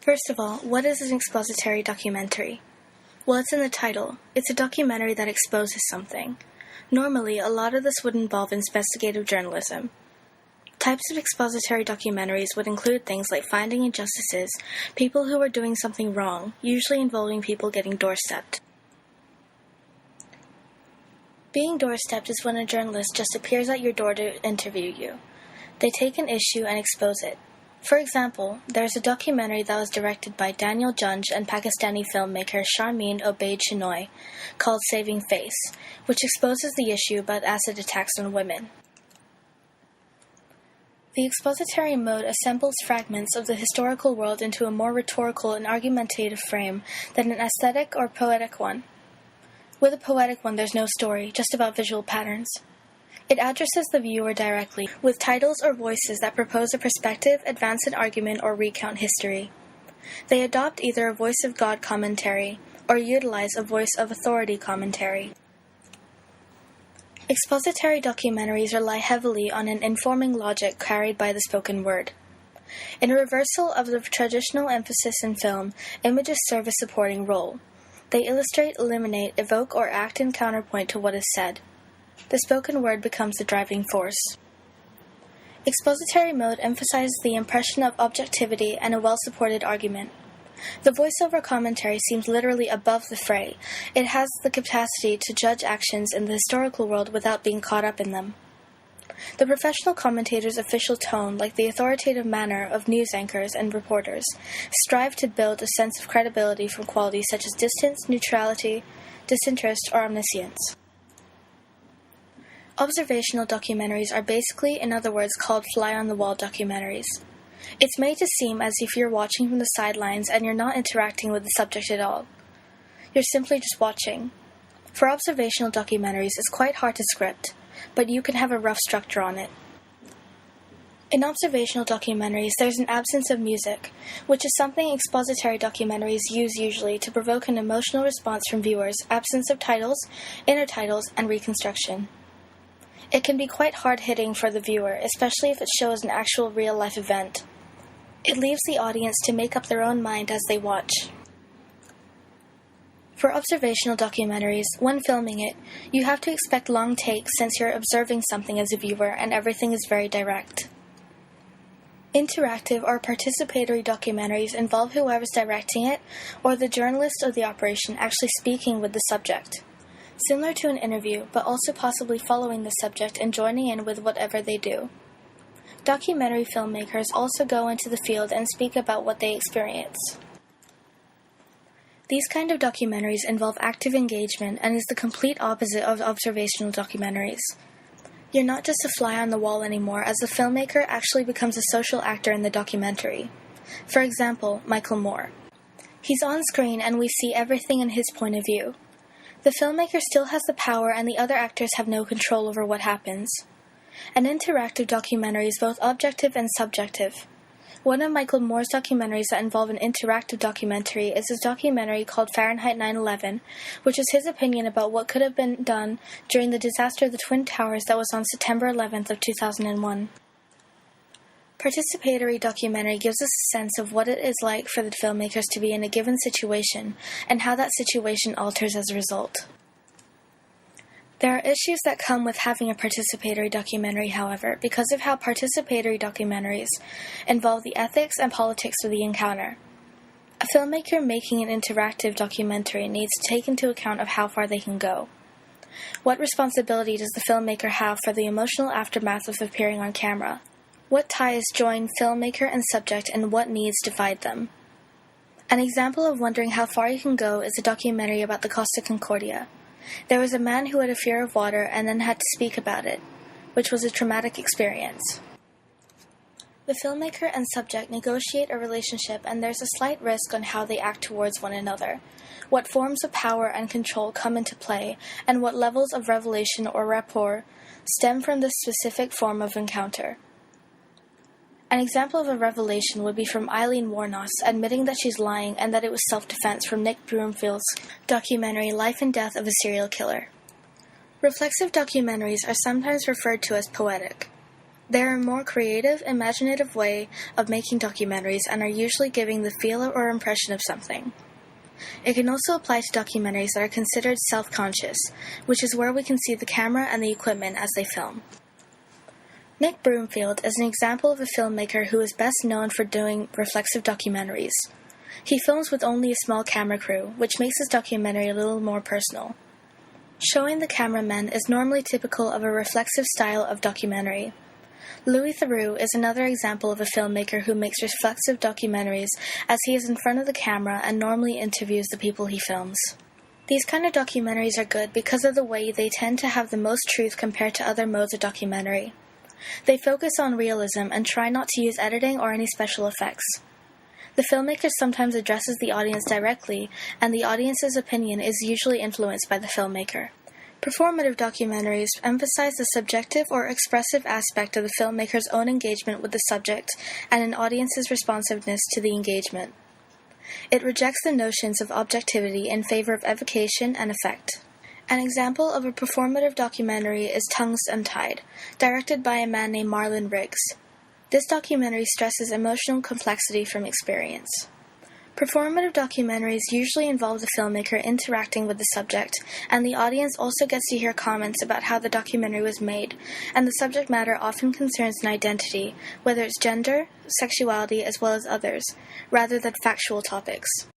First of all, what is an expository documentary? Well, it's in the title. It's a documentary that exposes something. Normally, a lot of this would involve investigative journalism. Types of expository documentaries would include things like finding injustices, people who are doing something wrong, usually involving people getting doorstepped. Being doorstepped is when a journalist just appears at your door to interview you. They take an issue and expose it. For example, there's a documentary that was directed by Daniel Junj and Pakistani filmmaker Sharmeen Obaid Chinoy called Saving Face, which exposes the issue about acid attacks on women. The expository mode assembles fragments of the historical world into a more rhetorical and argumentative frame than an aesthetic or poetic one. With a poetic one, there's no story, just about visual patterns. It addresses the viewer directly, with titles or voices that propose a perspective, advance an argument, or recount history. They adopt either a voice of God commentary or utilize a voice of authority commentary. Expository documentaries rely heavily on an informing logic carried by the spoken word. In a reversal of the traditional emphasis in film, images serve a supporting role. They illustrate, eliminate, evoke, or act in counterpoint to what is said. The spoken word becomes the driving force. Expository mode emphasizes the impression of objectivity and a well-supported argument. The voiceover commentary seems literally above the fray. It has the capacity to judge actions in the historical world without being caught up in them. The professional commentator's official tone, like the authoritative manner of news anchors and reporters, strive to build a sense of credibility from qualities such as distance, neutrality, disinterest, or omniscience. Observational documentaries are basically, in other words, called fly-on-the-wall documentaries. It's made to seem as if you're watching from the sidelines and you're not interacting with the subject at all. You're simply just watching. For observational documentaries, it's quite hard to script, but you can have a rough structure on it. In observational documentaries, there's an absence of music, which is something expository documentaries use usually to provoke an emotional response from viewers, absence of titles, inner titles, and reconstruction. It can be quite hard-hitting for the viewer, especially if it shows an actual real-life event. It leaves the audience to make up their own mind as they watch. For observational documentaries, when filming it, you have to expect long takes since you're observing something as a viewer and everything is very direct. Interactive or participatory documentaries involve whoever's directing it or the journalist or the operation actually speaking with the subject. Similar to an interview, but also possibly following the subject and joining in with whatever they do. Documentary filmmakers also go into the field and speak about what they experience. These kind of documentaries involve active engagement and is the complete opposite of observational documentaries. You're not just a fly on the wall anymore, as the filmmaker actually becomes a social actor in the documentary. For example, Michael Moore. He's on screen and we see everything in his point of view. The filmmaker still has the power and the other actors have no control over what happens. An interactive documentary is both objective and subjective. One of Michael Moore's documentaries that involve an interactive documentary is his documentary called Fahrenheit 9/11, which is his opinion about what could have been done during the disaster of the Twin Towers that was on September 11th of 2001. Participatory documentary gives us a sense of what it is like for the filmmakers to be in a given situation and how that situation alters as a result. There are issues that come with having a participatory documentary, however, because of how participatory documentaries involve the ethics and politics of the encounter. A filmmaker making an interactive documentary needs to take into account of how far they can go. What responsibility does the filmmaker have for the emotional aftermath of appearing on camera? What ties join filmmaker and subject and what needs divide them? An example of wondering how far you can go is a documentary about the Costa Concordia. There was a man who had a fear of water and then had to speak about it, which was a traumatic experience. The filmmaker and subject negotiate a relationship and there's a slight risk on how they act towards one another, what forms of power and control come into play, and what levels of revelation or rapport stem from this specific form of encounter. An example of a revelation would be from Eileen Warnos admitting that she's lying and that it was self-defense from Nick Broomfield's documentary Life and Death of a Serial Killer. Reflexive documentaries are sometimes referred to as poetic. They are a more creative, imaginative way of making documentaries and are usually giving the feel or impression of something. It can also apply to documentaries that are considered self-conscious, which is where we can see the camera and the equipment as they film. Nick Broomfield is an example of a filmmaker who is best known for doing reflexive documentaries. He films with only a small camera crew, which makes his documentary a little more personal. Showing the cameramen is normally typical of a reflexive style of documentary. Louis Theroux is another example of a filmmaker who makes reflexive documentaries as he is in front of the camera and normally interviews the people he films. These kind of documentaries are good because of the way they tend to have the most truth compared to other modes of documentary. They focus on realism and try not to use editing or any special effects. The filmmaker sometimes addresses the audience directly, and the audience's opinion is usually influenced by the filmmaker. Performative documentaries emphasize the subjective or expressive aspect of the filmmaker's own engagement with the subject and an audience's responsiveness to the engagement. It rejects the notions of objectivity in favor of evocation and effect. An example of a performative documentary is Tongues Untied, directed by a man named Marlon Riggs. This documentary stresses emotional complexity from experience. Performative documentaries usually involve the filmmaker interacting with the subject, and the audience also gets to hear comments about how the documentary was made, and the subject matter often concerns an identity, whether it's gender, sexuality, as well as others, rather than factual topics.